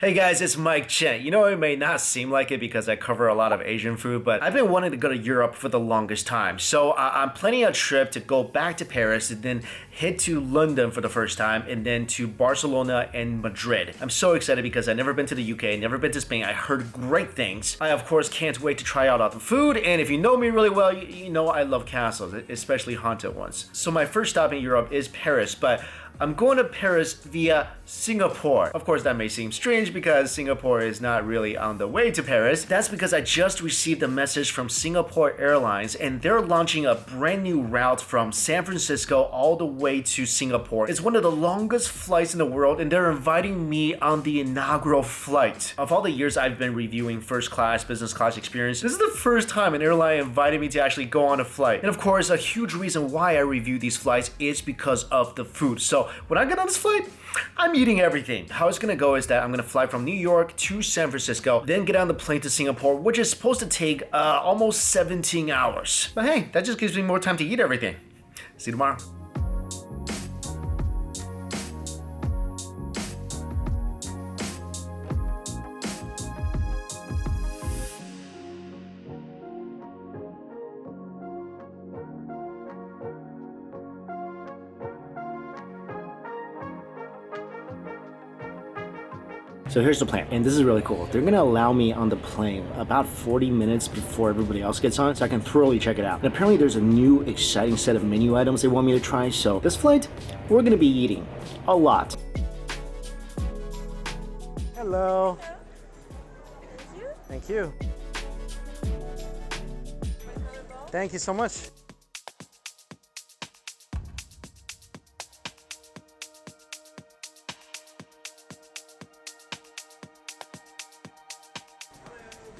Hey guys, it's Mike Chen. You know, it may not seem like it because I cover a lot of Asian food, but I've been wanting to go to Europe for the longest time. So I'm planning a trip to go back to Paris and then head to London for the first time and then to Barcelona and Madrid. I'm so excited because I've never been to the UK, never been to Spain. I heard great things. I, of course, can't wait to try out all the food. And if you know me really well, you know I love castles, especially haunted ones. So my first stop in Europe is Paris, but I'm going to Paris via Singapore. Of course, that may seem strange because Singapore is not really on the way to Paris. That's because I just received a message from Singapore Airlines and they're launching a brand new route from San Francisco all the way to Singapore. It's one of the longest flights in the world and they're inviting me on the inaugural flight. Of all the years I've been reviewing first class, business class experience, this is the first time an airline invited me to actually go on a flight. And of course, a huge reason why I review these flights is because of the food. So when I get on this flight, I'm eating everything. How it's gonna go is that I'm gonna fly from New York to San Francisco, then get on the plane to Singapore, which is supposed to take almost 17 hours. But hey, that just gives me more time to eat everything. See you tomorrow. So here's the plan, and this is really cool. They're gonna allow me on the plane about 40 minutes before everybody else gets on so I can thoroughly check it out. And apparently there's a new exciting set of menu items they want me to try, so this flight, we're gonna be eating a lot. Hello. Thank you. Thank you so much.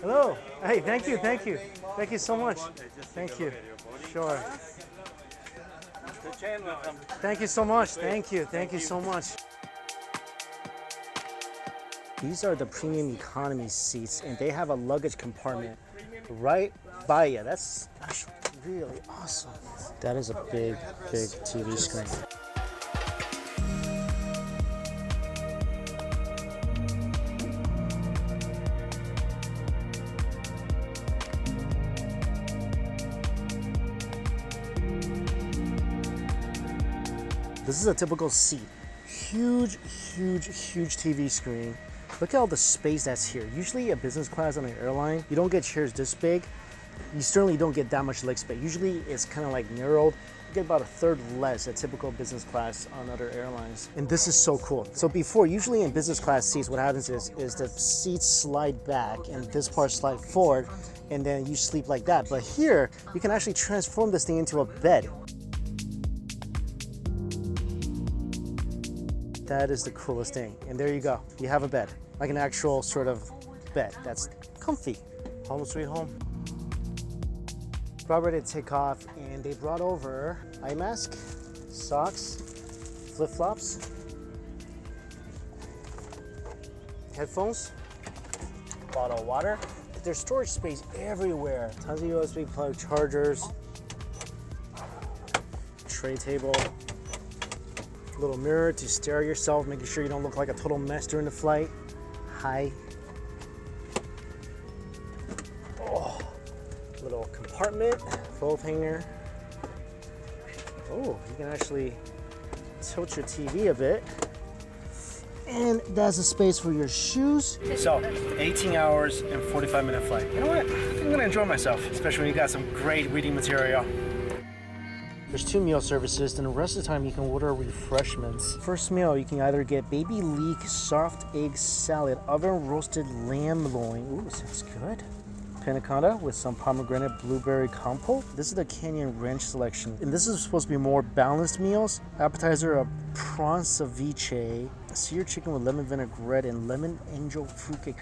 Hello. Hey, thank you. Thank you so much. Thank you. Sure. Thank you so much. Thank you so much. These are the premium economy seats, and they have a luggage compartment right by you. That's actually really awesome. That is a big TV screen. This is a typical seat. Huge TV screen. Look at all the space that's here. Usually a business class on an airline, you don't get chairs this big. You certainly don't get that much leg space. Usually it's kind of like narrowed. You get about a third less at typical business class on other airlines. And this is so cool. So before, usually in business class seats, what happens is the seats slide back and this part slide forward, and then you sleep like that. But here, you can actually transform this thing into a bed. That is the coolest thing. And there you go. You have a bed, like an actual sort of bed that's comfy. Home sweet home. About ready to take off, and they brought over eye mask, socks, flip-flops, headphones, bottle of water. There's storage space everywhere. Tons of USB plug chargers, tray table, little mirror to stare at yourself, making sure you don't look like a total mess during the flight. Hi. Oh, little compartment, clothes hanger. Oh, you can actually tilt your TV a bit. And that's a space for your shoes. So, 18 hours and 45-minute flight. You know what? I'm gonna enjoy myself, especially when you got some great reading material. There's 2 meal services, and the rest of the time you can order refreshments. First meal, you can either get baby leek soft egg salad, oven roasted lamb loin. Ooh, sounds good. Panna cotta with some pomegranate blueberry compote. This is the Canyon Ranch selection, and this is supposed to be more balanced meals. Appetizer, a prawn ceviche, seared chicken with lemon vinaigrette, and lemon angel fruitcake.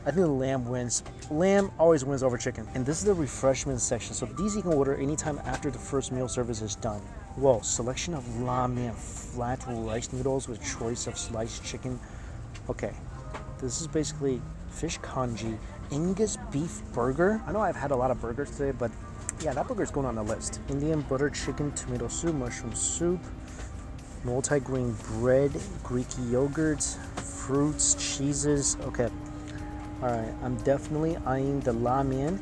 I think the lamb wins. Lamb always wins over chicken. And this is the refreshment section. So these you can order anytime after the first meal service is done. Whoa, selection of ramen, flat rice noodles with choice of sliced chicken. Okay, this is basically fish congee, Angus beef burger. I know I've had a lot of burgers today, but yeah, that burger's going on the list. Indian butter chicken, tomato soup, mushroom soup, multi-grain bread, Greek yogurt, fruits, cheeses. Okay. All right. I'm definitely eyeing the ramen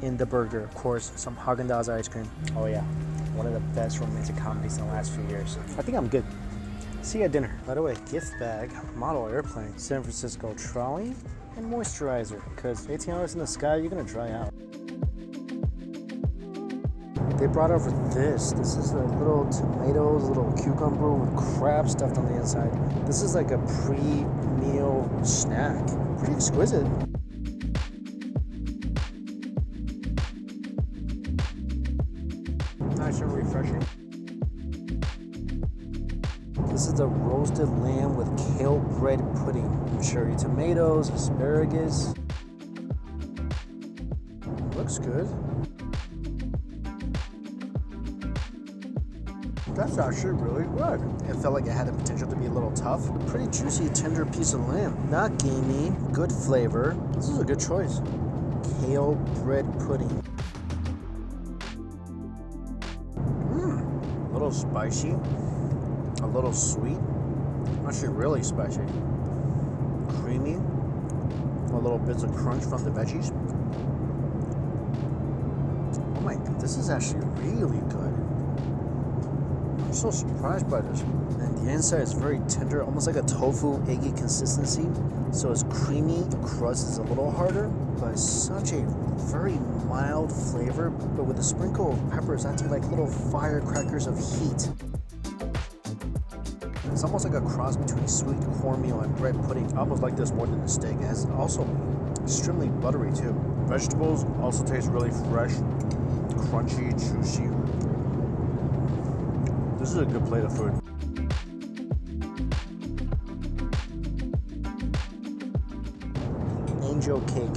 in the burger. Of course, some Haagen-Dazs ice cream. Oh yeah. One of the best romantic comedies in the last few years. I think I'm good. See you at dinner. By the way, gift bag, model airplane, San Francisco trolley, and moisturizer. Because 18 hours in the sky, you're gonna dry out. They brought over this. This is a little tomatoes, a little cucumber with crab stuffed on the inside. This is like a pre-meal snack. Pretty exquisite. Nice and refreshing. This is the roasted lamb with kale bread pudding. Cherry tomatoes, asparagus. Looks good. That's actually really good. It felt like it had the potential to be a little tough. Pretty juicy, tender piece of lamb. Not gamey, good flavor. This is a good choice. Kale bread pudding. A little spicy, a little sweet. Actually really spicy. Creamy. A little bits of crunch from the veggies. Oh my god, this is actually really good. I'm so surprised by this. And the inside is very tender, almost like a tofu eggy consistency. So it's creamy, the crust is a little harder, but it's such a very mild flavor, but with a sprinkle of peppers acting like little firecrackers of heat. It's almost like a cross between sweet cornmeal and bread pudding. I almost like this more than the steak. It has also extremely buttery too. Vegetables also taste really fresh, crunchy, juicy. This is a good plate of food. Angel cake.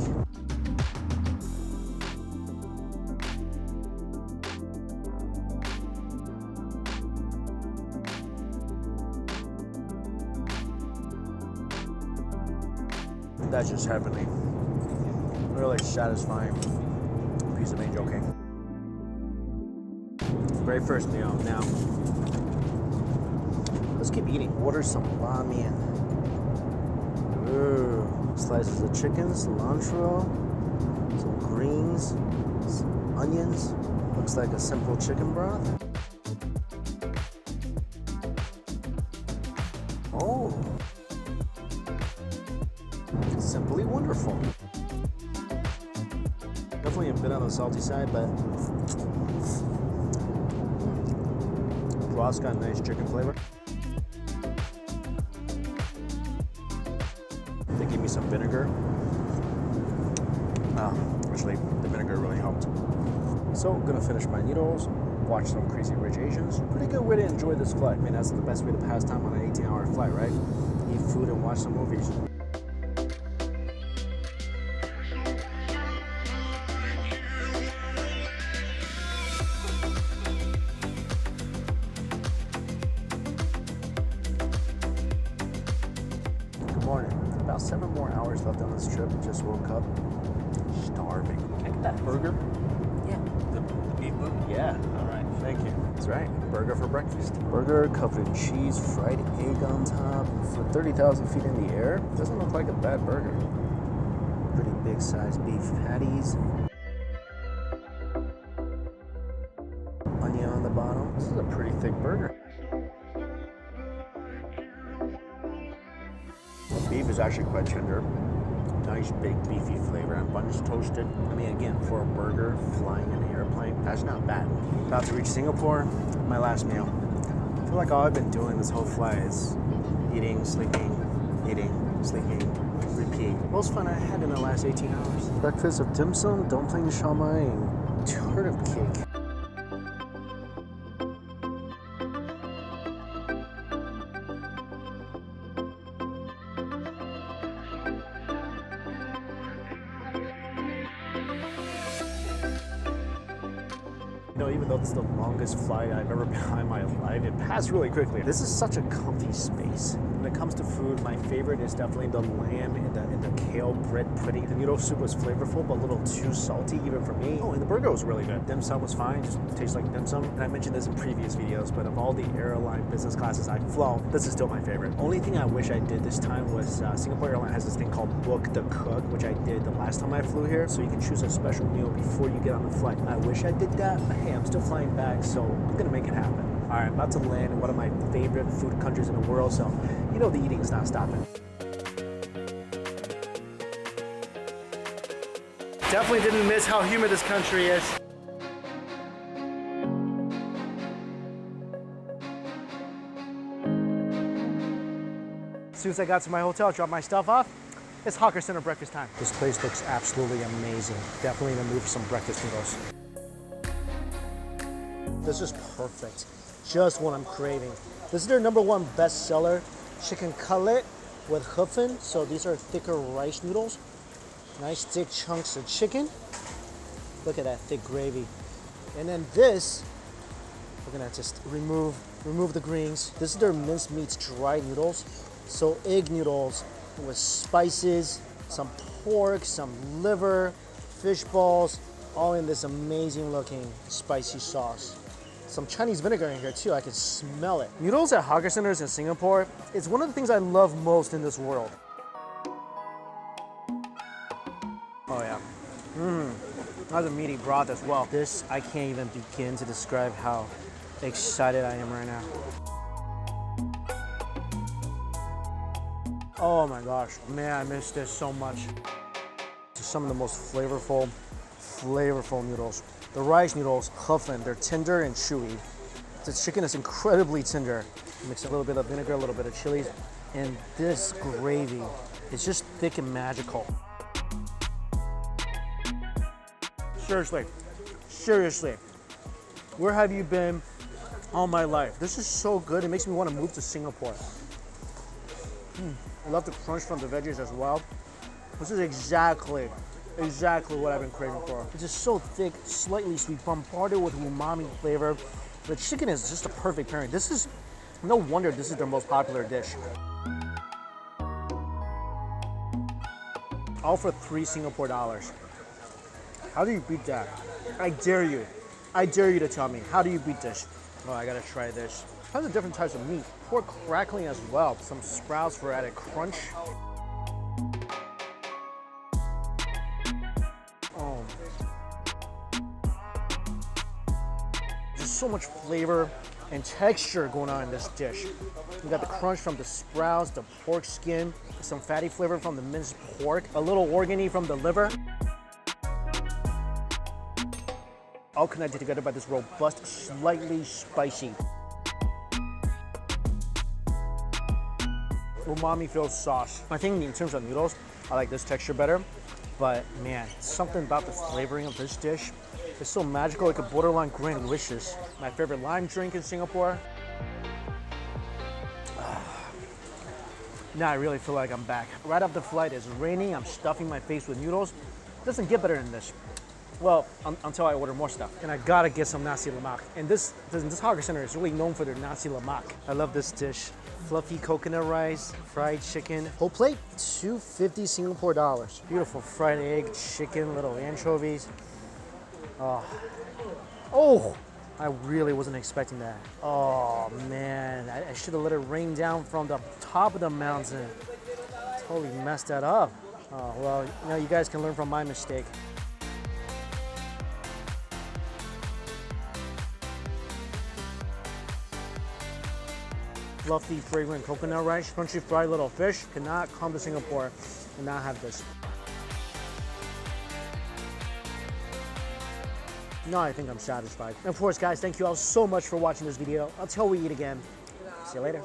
That's just heavenly. Really satisfying piece of angel cake. Very first meal. Now, let's keep eating. Order some ramen. Ooh. Slices of chicken, cilantro, some greens, some onions. Looks like a simple chicken broth. Oh. Simply wonderful. Definitely a bit on the salty side, but broth's got nice chicken flavor. They gave me some vinegar. Actually, the vinegar really helped. So, I'm gonna finish my noodles, watch some Crazy Rich Asians. Pretty good way to enjoy this flight. I mean, that's the best way to pass time on an 18-hour flight, right? Eat food and watch some movies. About 7 more hours left on this trip. Just woke up. Starving. Can I get that burger? Yeah. The beef burger? Yeah. All right. Thank you. That's right. Burger for breakfast. Burger covered in cheese, fried egg on top. For 30,000 feet in the air, doesn't look like a bad burger. Pretty big sized beef patties. Onion on the bottom. This is a pretty thick burger. Beef is actually quite tender. Nice big beefy flavor, and bun's toasted. I mean, again, for a burger flying in an airplane, that's not bad. About to reach Singapore, my last meal. I feel like all I've been doing this whole flight is eating, sleeping, repeat. Most fun I had in the last 18 hours. Breakfast of dim sum, dumpling, shao mai, and turnip cake. You know, even though it's the longest flight I've ever been on in my life, it passed really quickly. This is such a comfy space. When it comes to food, my favorite is definitely the lamb and the kale bread pudding. The noodle soup was flavorful, but a little too salty even for me. Oh, and the burger was really good. Dim sum was fine, just tastes like dim sum. And I mentioned this in previous videos, but of all the airline business classes I've flown, this is still my favorite. Only thing I wish I did this time was Singapore Airlines has this thing called Book the Cook, which I did the last time I flew here. So you can choose a special meal before you get on the flight. I wish I did that, but hey, I'm still flying back, so I'm gonna make it happen. All right, I'm about to land in one of my favorite food countries in the world, so you know the eating is not stopping. Definitely didn't miss how humid this country is. As soon as I got to my hotel, dropped my stuff off, it's Hawker Center breakfast time. This place looks absolutely amazing. Definitely in the mood for some breakfast noodles. This is perfect. Just what I'm craving. This is their #1 bestseller, chicken cutlet with hufen. So these are thicker rice noodles. Nice thick chunks of chicken. Look at that thick gravy. And then this, we're gonna just remove the greens. This is their minced meats dry noodles. So egg noodles with spices, some pork, some liver, fish balls, all in this amazing looking spicy sauce. Some Chinese vinegar in here too, I can smell it. Noodles at hawker centers in Singapore, it's one of the things I love most in this world. Oh yeah. That's a meaty broth as well. This, I can't even begin to describe how excited I am right now. Oh my gosh, man, I miss this so much. Some of the most flavorful noodles. The rice noodles, hufen, they're tender and chewy. The chicken is incredibly tender. Mix a little bit of vinegar, a little bit of chilies, and this gravy is just thick and magical. Seriously, where have you been all my life? This is so good, it makes me want to move to Singapore. I love the crunch from the veggies as well. This is exactly what I've been craving for. It's just so thick, slightly sweet, bombarded with umami flavor. The chicken is just a perfect pairing. This is, no wonder this is their most popular dish. All for 3 Singapore dollars. How do you beat that? I dare you to tell me, how do you beat this? Oh, I gotta try this. Tons of different types of meat. Pork crackling as well. Some sprouts for added crunch. Oh. There's so much flavor and texture going on in this dish. You got the crunch from the sprouts, the pork skin, some fatty flavor from the minced pork, a little organy from the liver. All connected together by this robust, slightly spicy, umami-filled sauce. I think in terms of noodles, I like this texture better, but man, something about the flavoring of this dish is so magical, it could borderline grand-licious. My favorite lime drink in Singapore. Now I really feel like I'm back. Right off the flight, it's raining, I'm stuffing my face with noodles. It doesn't get better than this. Well, until I order more stuff. And I gotta get some Nasi Lemak. And this hawker center is really known for their Nasi Lemak. I love this dish. Fluffy coconut rice, fried chicken. Whole plate, 250 Singapore dollars. Beautiful fried egg, chicken, little anchovies. Oh, I really wasn't expecting that. Oh man, I should have let it rain down from the top of the mountain. Totally messed that up. Oh, well, you guys can learn from my mistake. Fluffy, fragrant coconut rice, crunchy fried little fish. Cannot come to Singapore and not have this. Now I think I'm satisfied. And of course, guys, thank you all so much for watching this video. Until we eat again, see you later.